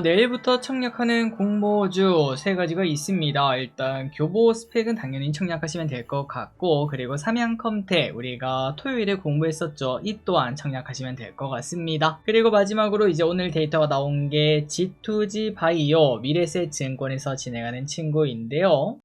내일부터 청약하는 공모주 세 가지가 있습니다. 일단 교보 스펙은 당연히 청약하시면 될 것 같고, 그리고 삼양컴테 우리가 토요일에 공부했었죠. 이 또한 청약하시면 될 것 같습니다. 그리고 마지막으로 이제 오늘 데이터가 나온 게 G2G 바이오 미래세 증권에서 진행하는 친구인데요.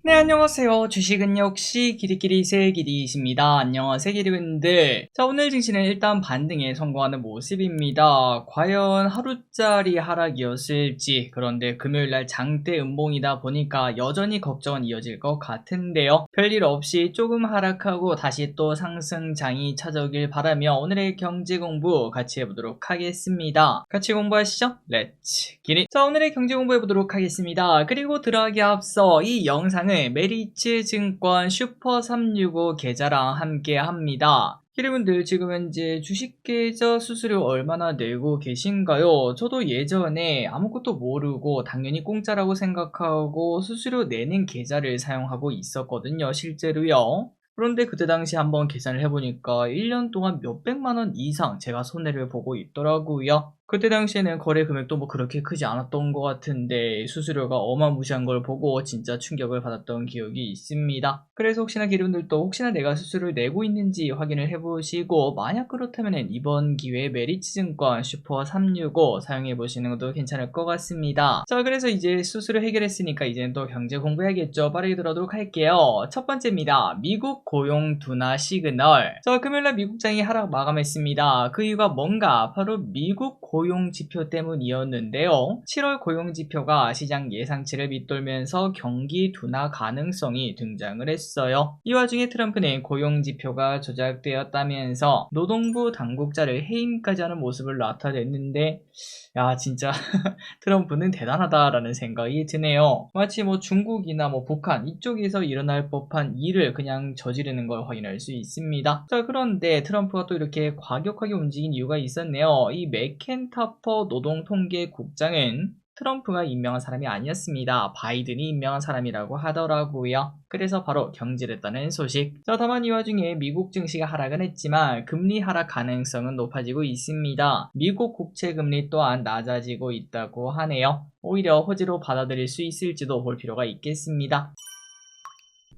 네, 안녕하세요. 주식은 역시 기리기리 새기리이십니다. 안녕하세요, 기리분들. 자, 오늘 증시는 일단 반등에 성공하는 모습입니다. 과연 하루짜리 하락이었을지, 그런데 금요일날 장대 음봉이다 보니까 여전히 걱정은 이어질 것 같은데요. 별일 없이 조금 하락하고 다시 또 상승장이 찾아오길 바라며 오늘의 경제 공부 같이 해보도록 하겠습니다. 같이 공부하시죠? 렛츠 기리. 자, 오늘의 경제 공부해보도록 하겠습니다. 그리고 들어가기 앞서 이 영상을 메리츠 증권 슈퍼365 계좌랑 함께 합니다. 여러분들 지금 현재 주식계좌 수수료 얼마나 내고 계신가요? 저도 예전에 아무것도 모르고 당연히 공짜라고 생각하고 수수료 내는 계좌를 사용하고 있었거든요, 실제로요. 그런데 그때 당시 한번 계산을 해보니까 1년 동안 몇백만원 이상 제가 손해를 보고 있더라고요. 그때 당시에는 거래 금액도 뭐 그렇게 크지 않았던 것 같은데 수수료가 어마무시한 걸 보고 진짜 충격을 받았던 기억이 있습니다. 그래서 혹시나 기분들도 혹시나 내가 수수료를 내고 있는지 확인을 해보시고, 만약 그렇다면 이번 기회에 메리츠증권 슈퍼365 사용해보시는 것도 괜찮을 것 같습니다. 자, 그래서 이제 수수료 해결했으니까 이제는 또 경제 공부해야겠죠. 빠르게 들어가도록 할게요. 첫 번째입니다. 미국 고용 둔화 시그널. 자, 금요일날 미국장이 하락 마감했습니다. 그 이유가 뭔가? 바로 미국 고용 지표 때문이었는데요. 7월 고용 지표가 시장 예상치를 밑돌면서 경기 둔화 가능성이 등장을 했어요. 이 와중에 트럼프는 고용 지표가 조작되었다면서 노동부 당국자를 해임까지 하는 모습을 나타냈는데, 야, 진짜 트럼프는 대단하다라는 생각이 드네요. 마치 뭐 중국이나 뭐 북한 이쪽에서 일어날 법한 일을 그냥 저지르는 걸 확인할 수 있습니다. 자, 그런데 트럼프가 또 이렇게 과격하게 움직인 이유가 있었네요. 이 맥켄타퍼 노동통계국장은 트럼프가 임명한 사람이 아니었습니다. 바이든이 임명한 사람이라고 하더라고요. 그래서 바로 경질했다는 소식. 자, 다만 이 와중에 미국 증시가 하락은 했지만 금리 하락 가능성은 높아지고 있습니다. 미국 국채 금리 또한 낮아지고 있다고 하네요. 오히려 호재로 받아들일 수 있을지도 볼 필요가 있겠습니다.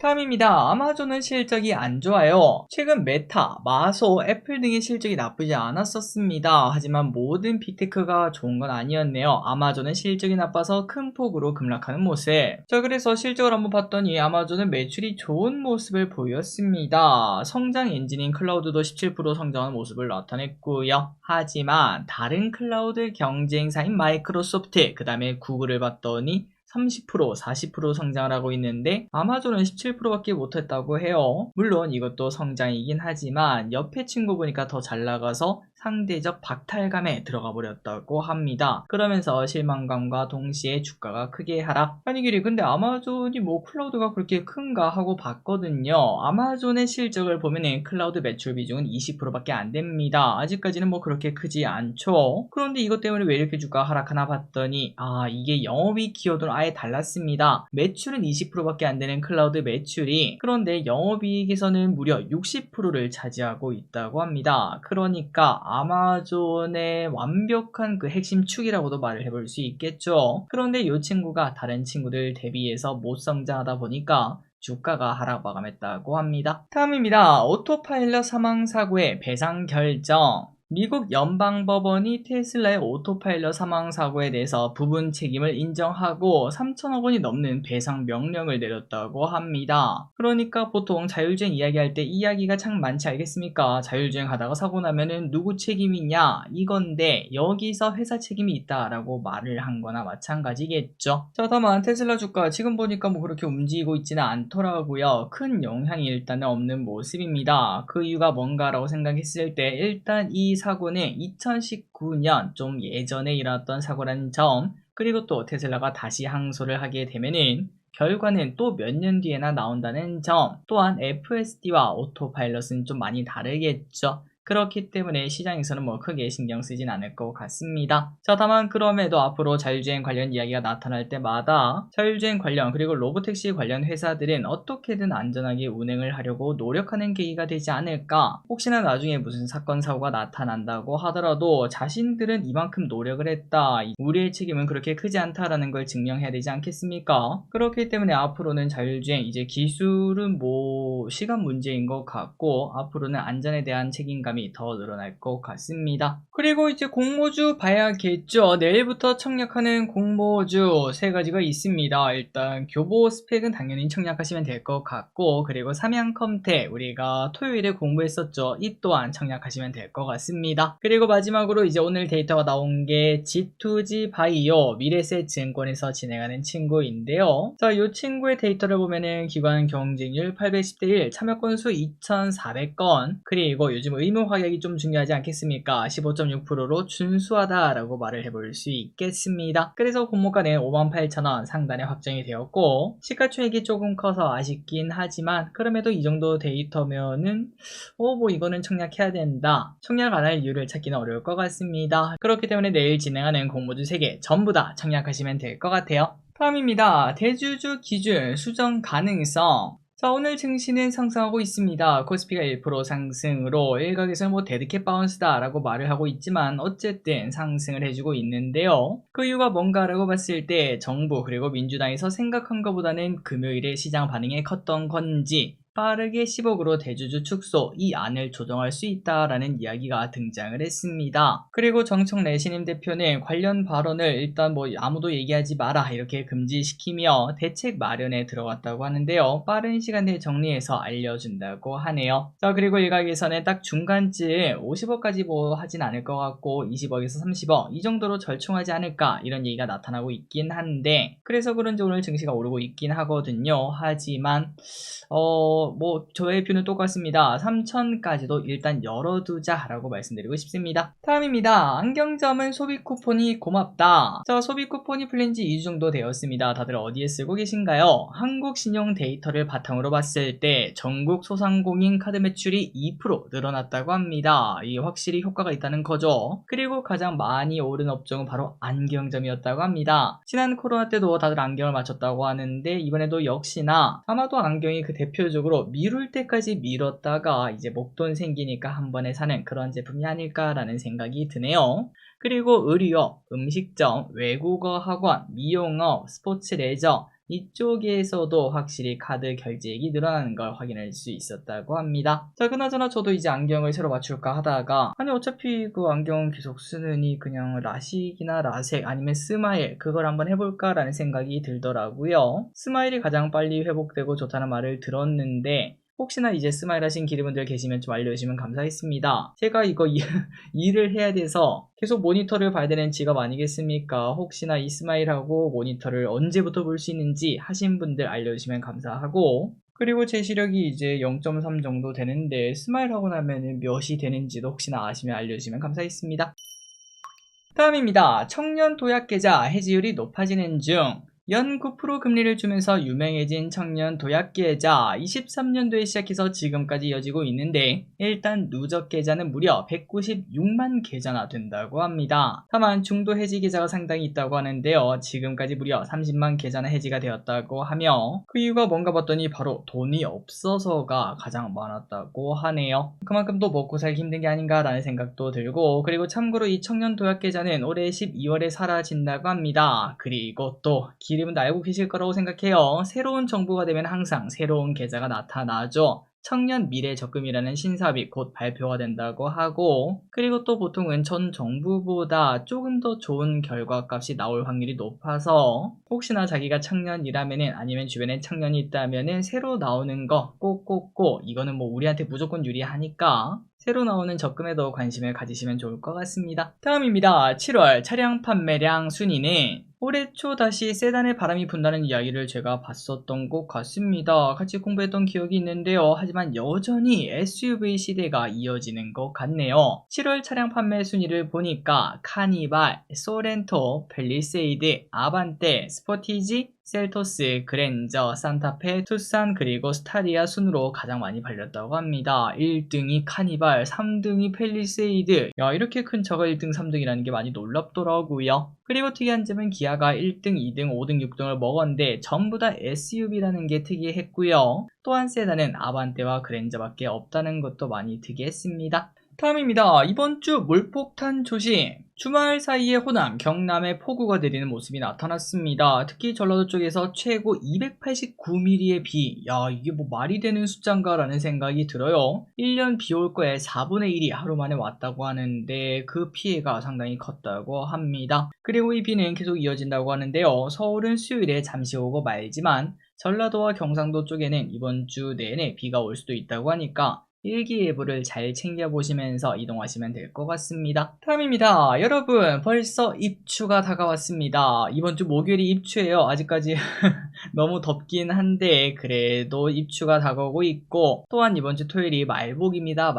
다음입니다. 아마존은 실적이 안 좋아요. 최근 메타, 마소, 애플 등의 실적이 나쁘지 않았었습니다. 하지만 모든 빅테크가 좋은 건 아니었네요. 아마존은 실적이 나빠서 큰 폭으로 급락하는 모습. 자, 그래서 실적을 한번 봤더니 아마존은 매출이 좋은 모습을 보였습니다. 성장 엔진인 클라우드도 17% 성장하는 모습을 나타냈고요. 하지만 다른 클라우드 경쟁사인 마이크로소프트, 그 다음에 구글을 봤더니 30%, 40% 성장을 하고 있는데 아마존은 17%밖에 못했다고 해요. 물론 이것도 성장이긴 하지만 옆에 친구 보니까 더 잘 나가서 상대적 박탈감에 들어가 버렸다고 합니다. 그러면서 실망감과 동시에 주가가 크게 하락. 아니 길이 근데 아마존이 뭐 클라우드가 그렇게 큰가 하고 봤거든요. 아마존의 실적을 보면은 클라우드 매출 비중은 20%밖에 안 됩니다. 아직까지는 뭐 그렇게 크지 않죠. 그런데 이것 때문에 왜 이렇게 주가가 하락하나 봤더니 이게 영업이익 기여도는 아예 달랐습니다. 매출은 20%밖에 안 되는 클라우드 매출이, 그런데 영업이익에서는 무려 60%를 차지하고 있다고 합니다. 그러니까 아마존의 완벽한 그 핵심 축이라고도 말을 해볼 수 있겠죠. 그런데 이 친구가 다른 친구들 대비해서 못 성장하다 보니까 주가가 하락 마감했다고 합니다. 다음입니다. 오토파일럿 사망사고의 배상 결정. 미국 연방법원이 테슬라의 오토파일럿 사망사고에 대해서 부분 책임을 인정하고 3천억 원이 넘는 배상 명령을 내렸다고 합니다. 그러니까 보통 자율주행 이야기할 때 이야기가 참 많지 않겠습니까? 자율주행 하다가 사고 나면은 누구 책임이냐 이건데, 여기서 회사 책임이 있다라고 말을 한 거나 마찬가지겠죠. 자, 다만 테슬라 주가 지금 보니까 뭐 그렇게 움직이고 있지는 않더라고요. 큰 영향이 일단은 없는 모습입니다. 그 이유가 뭔가라고 생각했을 때 일단 이 사고는 2019년 좀 예전에 일어났던 사고라는 점, 그리고 또 테슬라가 다시 항소를 하게 되면은 결과는 또 몇 년 뒤에나 나온다는 점, 또한 FSD와 오토파일럿은 좀 많이 다르겠죠. 그렇기 때문에 시장에서는 뭐 크게 신경 쓰진 않을 것 같습니다. 자, 다만 그럼에도 앞으로 자율주행 관련 이야기가 나타날 때마다 자율주행 관련 그리고 로보택시 관련 회사들은 어떻게든 안전하게 운행을 하려고 노력하는 계기가 되지 않을까. 혹시나 나중에 무슨 사건 사고가 나타난다고 하더라도 자신들은 이만큼 노력을 했다, 우리의 책임은 그렇게 크지 않다라는 걸 증명해야 되지 않겠습니까? 그렇기 때문에 앞으로는 자율주행, 이제 기술은 뭐 시간 문제인 것 같고 앞으로는 안전에 대한 책임감이 더 늘어날 것 같습니다. 그리고 이제 공모주 봐야겠죠. 내일부터 청약하는 공모주 세 가지가 있습니다. 일단 교보 스펙은 당연히 청약하시면 될 것 같고, 그리고 삼양컴텍 우리가 토요일에 공부했었죠. 이 또한 청약하시면 될 것 같습니다. 그리고 마지막으로 이제 오늘 데이터가 나온 게 G2G 바이오 미래셋 증권에서 진행하는 친구인데요. 자, 이 친구의 데이터를 보면은 기관 경쟁률 810대 1, 참여 건수 2,400건, 그리고 요즘 의무 확약이 좀 중요하지 않겠습니까? 15.6%로 준수하다라고 말을 해볼 수 있겠습니다. 그래서 공모가는 58,000원 상단에 확정이 되었고, 시가총액이 조금 커서 아쉽긴 하지만 그럼에도 이 정도 데이터면은 뭐 이거는 청약해야 된다, 청약 안 할 이유를 찾기는 어려울 것 같습니다. 그렇기 때문에 내일 진행하는 공모주 3개 전부 다 청약하시면 될 것 같아요. 다음입니다. 대주주 기준 수정 가능성. 자, 오늘 증시는 상승하고 있습니다. 코스피가 1% 상승으로 일각에서는 뭐 데드캣 바운스다 라고 말을 하고 있지만 어쨌든 상승을 해주고 있는데요. 그 이유가 뭔가라고 봤을 때 정부 그리고 민주당에서 생각한 것보다는 금요일에 시장 반응이 컸던 건지 빠르게 10억으로 대주주 축소, 이 안을 조정할 수 있다라는 이야기가 등장을 했습니다. 그리고 정청래 신임 대표는 관련 발언을 일단 뭐 아무도 얘기하지 마라 이렇게 금지시키며 대책 마련에 들어갔다고 하는데요. 빠른 시간 내에 정리해서 알려준다고 하네요. 자, 그리고 일각에서는 딱 중간쯤 50억까지 뭐 하진 않을 것 같고 20억에서 30억 이 정도로 절충하지 않을까, 이런 얘기가 나타나고 있긴 한데, 그래서 그런지 오늘 증시가 오르고 있긴 하거든요. 하지만 뭐 저의 뷰는 똑같습니다. 3,000까지도 일단 열어두자라고 말씀드리고 싶습니다. 다음입니다. 안경점은 소비 쿠폰이 고맙다. 자, 소비 쿠폰이 풀린 지 2주 정도 되었습니다. 다들 어디에 쓰고 계신가요? 한국 신용 데이터를 바탕으로 봤을 때 전국 소상공인 카드 매출이 2% 늘어났다고 합니다. 이게 확실히 효과가 있다는 거죠. 그리고 가장 많이 오른 업종은 바로 안경점이었다고 합니다. 지난 코로나 때도 다들 안경을 맞췄다고 하는데 이번에도 역시나 아마도 안경이 그 대표적으로 미룰 때까지 미뤘다가 이제 목돈 생기니까 한 번에 사는 그런 제품이 아닐까라는 생각이 드네요. 그리고 의류업, 음식점, 외국어 학원, 미용업, 스포츠 레저 이쪽에서도 확실히 카드 결제액이 늘어나는 걸 확인할 수 있었다고 합니다. 자, 그나저나 저도 이제 안경을 새로 맞출까 하다가 아니 어차피 그 안경 계속 쓰느니 그냥 라식이나 라섹 아니면 스마일 그걸 한번 해볼까 라는 생각이 들더라고요. 스마일이 가장 빨리 회복되고 좋다는 말을 들었는데 혹시나 이제 스마일 하신 기르분들 계시면 좀 알려주시면 감사하겠습니다. 제가 이거 일을 해야 돼서 계속 모니터를 봐야 되는 직업 아니겠습니까? 혹시나 이 스마일하고 모니터를 언제부터 볼 수 있는지 하신 분들 알려주시면 감사하고, 그리고 제 시력이 이제 0.3 정도 되는데 스마일 하고 나면 몇이 되는지도 혹시나 아시면 알려주시면 감사하겠습니다. 다음입니다. 청년 도약 계좌 해지율이 높아지는 중. 연 9% 금리를 주면서 유명해진 청년 도약 계좌 23년도에 시작해서 지금까지 이어지고 있는데 일단 누적 계좌는 무려 196만 계좌나 된다고 합니다. 다만 중도 해지 계좌가 상당히 있다고 하는데요. 지금까지 무려 30만 계좌나 해지가 되었다고 하며 그 이유가 뭔가 봤더니 바로 돈이 없어서가 가장 많았다고 하네요. 그만큼 또 먹고 살기 힘든 게 아닌가라는 생각도 들고, 그리고 참고로 이 청년 도약 계좌는 올해 12월에 사라진다고 합니다. 그리고 또 기름은 알고 계실 거라고 생각해요. 새로운 정부가 되면 항상 새로운 계좌가 나타나죠. 청년 미래 적금이라는 신사업이 곧 발표가 된다고 하고, 그리고 또 보통은 전 정부보다 조금 더 좋은 결과값이 나올 확률이 높아서 혹시나 자기가 청년이라면은 아니면 주변에 청년이 있다면은 새로 나오는 거 꼭꼭꼭 이거는 뭐 우리한테 무조건 유리하니까 새로 나오는 적금에도 관심을 가지시면 좋을 것 같습니다. 다음입니다. 7월 차량 판매량 순위는 올해 초 다시 세단의 바람이 분다는 이야기를 제가 봤었던 것 같습니다. 같이 공부했던 기억이 있는데요. 하지만 여전히 SUV 시대가 이어지는 것 같네요. 7월 차량 판매 순위를 보니까 카니발, 소렌토, 펠리세이드, 아반떼, 스포티지, 셀토스, 그랜저, 산타페, 투싼 그리고 스타리아 순으로 가장 많이 팔렸다고 합니다. 1등이 카니발, 3등이 펠리세이드. 야, 이렇게 큰 차가 1등, 3등이라는 게 많이 놀랍더라고요. 그리고 특이한 점은 기아가 1등, 2등, 5등, 6등을 먹었는데 전부 다 SUV라는 게 특이했고요. 또한 세단은 아반떼와 그랜저밖에 없다는 것도 많이 특이했습니다. 다음입니다. 이번 주 물폭탄 조심. 주말 사이에 호남, 경남에 폭우가 내리는 모습이 나타났습니다. 특히 전라도 쪽에서 최고 289mm의 비. 야, 이게 뭐 말이 되는 숫자인가 라는 생각이 들어요. 1년 비 올 거에 4분의 1이 하루 만에 왔다고 하는데 그 피해가 상당히 컸다고 합니다. 그리고 이 비는 계속 이어진다고 하는데요. 서울은 수요일에 잠시 오고 말지만 전라도와 경상도 쪽에는 이번 주 내내 비가 올 수도 있다고 하니까 일기예보를 잘 챙겨보시면서 이동하시면 될 것 같습니다. 다음입니다. 여러분, 벌써 입추가 다가왔습니다. 이번 주 목요일이 입추예요. 아직까지 너무 덥긴 한데 그래도 입추가 다가오고 있고, 또한 이번 주 토요일이 말복입니다.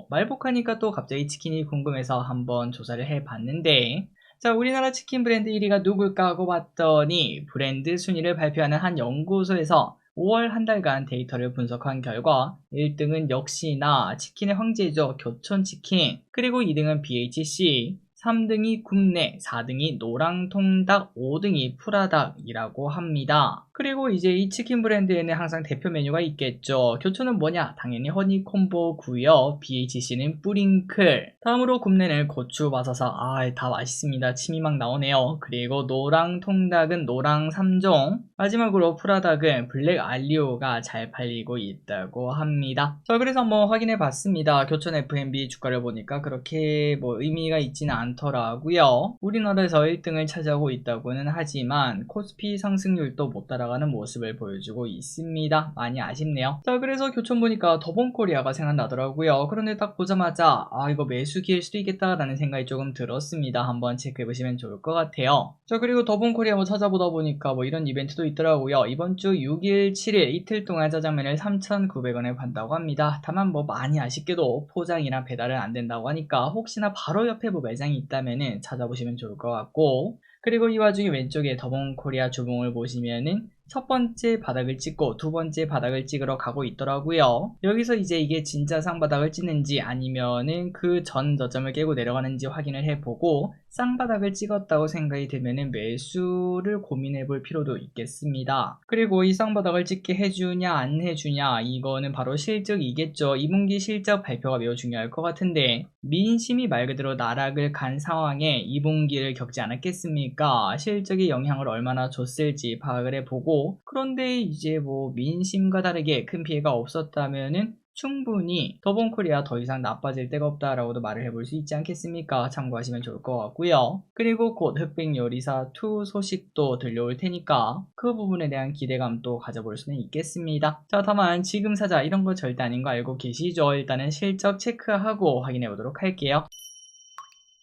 말복하니까 또 갑자기 치킨이 궁금해서 한번 조사를 해봤는데, 자, 우리나라 치킨 브랜드 1위가 누굴까 하고 봤더니 브랜드 순위를 발표하는 한 연구소에서 5월 한 달간 데이터를 분석한 결과 1등은 역시나 치킨의 황제죠. 교촌치킨. 그리고 2등은 BHC, 3등이 굽네, 4등이 노랑통닭, 5등이 프라닭이라고 합니다. 그리고 이제 이 치킨 브랜드에는 항상 대표 메뉴가 있겠죠. 교촌은 뭐냐? 당연히 허니콤보고요. BHC는 뿌링클. 다음으로 굽네는 고추버섯아, 다 맛있습니다. 침이 막 나오네요. 그리고 노랑통닭은 노랑 3종. 마지막으로 프라닭은 블랙 알리오가 잘 팔리고 있다고 합니다. 자, 그래서 한번 확인해 봤습니다. 교촌 F&B 주가를 보니까 그렇게 뭐 의미가 있지는 않더라고요. 우리나라에서 1등을 차지하고 있다고는 하지만 코스피 상승률도 못 따라가는 모습을 보여주고 있습니다. 많이 아쉽네요. 자, 그래서 교촌 보니까 더본코리아가 생각나더라고요. 그런데 딱 보자마자 이거 매수 기회일 수도 있겠다라는 생각이 조금 들었습니다. 한번 체크해보시면 좋을 것 같아요. 자, 그리고 더본코리아 뭐 찾아보다 보니까 뭐 이런 이벤트도 있더라고요. 이번 주 6일, 7일 이틀 동안 짜장면을 3,900원에 판다고 합니다. 다만 뭐 많이 아쉽게도 포장이나 배달은 안 된다고 하니까 혹시나 바로 옆에 뭐 매장이 있다면은 찾아보시면 좋을 것 같고, 그리고 이 와중에 왼쪽에 더본코리아 주봉을 보시면은 첫 번째 바닥을 찍고 두 번째 바닥을 찍으러 가고 있더라고요. 여기서 이제 이게 진짜 쌍바닥을 찍는지 아니면은 그 전 저점을 깨고 내려가는지 확인을 해보고 쌍바닥을 찍었다고 생각이 되면은 매수를 고민해 볼 필요도 있겠습니다. 그리고 이 쌍바닥을 찍게 해주냐 안 해주냐, 이거는 바로 실적이겠죠. 2분기 실적 발표가 매우 중요할 것 같은데 민심이 말 그대로 나락을 간 상황에 2분기를 겪지 않았겠습니까? 실적의 영향을 얼마나 줬을지 파악을 해보고, 그런데 이제 뭐 민심과 다르게 큰 피해가 없었다면은 충분히 더본코리아 더 이상 나빠질 데가 없다라고도 말을 해볼 수 있지 않겠습니까? 참고하시면 좋을 것 같고요. 그리고 곧 흑백요리사2 소식도 들려올 테니까 그 부분에 대한 기대감도 가져볼 수는 있겠습니다. 자, 다만 지금 사자 이런 거 절대 아닌 거 알고 계시죠? 일단은 실적 체크하고 확인해 보도록 할게요.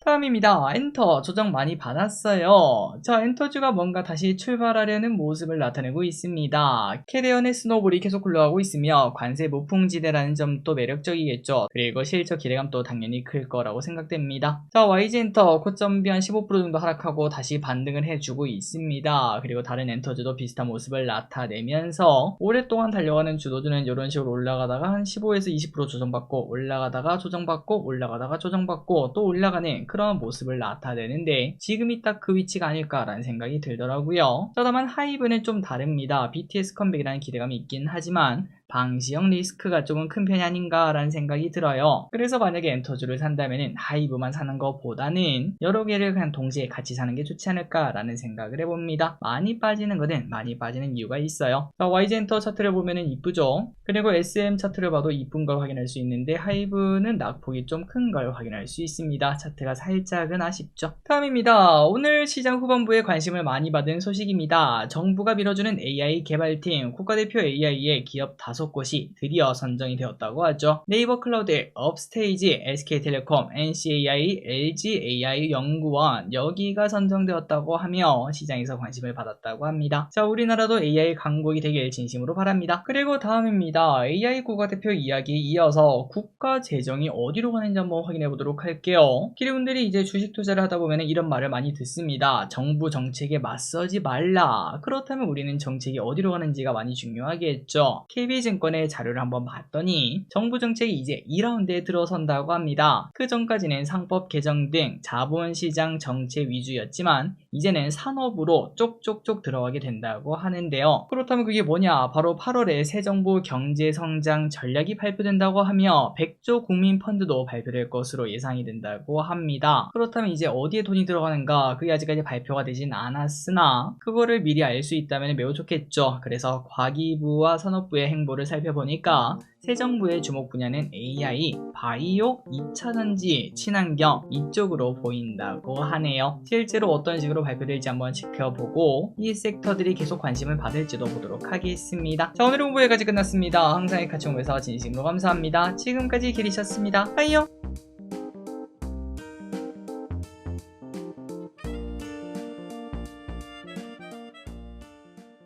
다음입니다. 엔터 조정 많이 받았어요. 자, 엔터주가 뭔가 다시 출발하려는 모습을 나타내고 있습니다. 캐리언의 스노볼이 계속 굴러가고 있으며 관세 무풍지대라는 점도 매력적이겠죠. 그리고 실적 기대감도 당연히 클 거라고 생각됩니다. 자, YG엔터 고점비 한 15% 정도 하락하고 다시 반등을 해주고 있습니다. 그리고 다른 엔터주도 비슷한 모습을 나타내면서 오랫동안 달려가는 주도주는 이런 식으로 올라가다가 한 15에서 20% 조정받고 올라가다가 조정받고 올라가다가 조정받고 또 올라가는 그런 모습을 나타내는데 지금이 딱 그 위치가 아닐까라는 생각이 들더라고요. 자, 다만 하이브는 좀 다릅니다. BTS 컴백이라는 기대감이 있긴 하지만 방시형 리스크가 조금 큰 편이 아닌가라는 생각이 들어요. 그래서 만약에 엔터주를 산다면은 하이브만 사는 것보다는 여러 개를 그냥 동시에 같이 사는 게 좋지 않을까라는 생각을 해봅니다. 많이 빠지는 거는 많이 빠지는 이유가 있어요. 자, YG엔터 차트를 보면은 이쁘죠. 그리고 SM 차트를 봐도 이쁜 걸 확인할 수 있는데 하이브는 낙폭이 좀 큰 걸 확인할 수 있습니다. 차트가 살짝은 아쉽죠. 다음입니다. 오늘 시장 후반부에 관심을 많이 받은 소식입니다. 정부가 밀어주는 AI 개발팀, 국가대표 AI에 기업 5곳이 드디어 선정이 되었다고 하죠. 네이버 클라우드, 업스테이지, SK텔레콤, NCAI, LGAI 연구원 여기가 선정되었다고 하며 시장에서 관심을 받았다고 합니다. 자, 우리나라도 AI 강국이 되길 진심으로 바랍니다. 그리고 다음입니다. AI 국가대표 이야기에 이어서 국가 재정이 어디로 가는지 한번 확인해 보도록 할게요. 기대분들이 이제 주식 투자를 하다 보면 이런 말을 많이 듣습니다. 정부 정책에 맞서지 말라. 그렇다면 우리는 정책이 어디로 가는지가 많이 중요하겠죠. KB증권의 자료를 한번 봤더니 정부 정책이 이제 2라운드에 들어선다고 합니다. 그 전까지는 상법 개정 등 자본시장 정책 위주였지만 이제는 산업으로 쪽쪽쪽 들어가게 된다고 하는데요. 그렇다면 그게 뭐냐? 바로 8월에 새 정부 경제성장 전략이 발표된다고 하며 100조 국민펀드도 발표될 것으로 예상이 된다고 합니다. 그렇다면 이제 어디에 돈이 들어가는가? 그게 아직까지 발표가 되진 않았으나 그거를 미리 알 수 있다면 매우 좋겠죠. 그래서 과기부와 산업부의 행보를 살펴보니까 새 정부의 주목 분야는 AI, 바이오, 2차전지, 친환경 이쪽으로 보인다고 하네요. 실제로 어떤 식으로 발표될지 한번 지켜보고 이 섹터들이 계속 관심을 받을지도 보도록 하겠습니다. 자, 오늘 홍보 여기까지 끝났습니다. 항상 같이 공부해서 진심으로 감사합니다. 지금까지 기리셨습니다. 빠이요.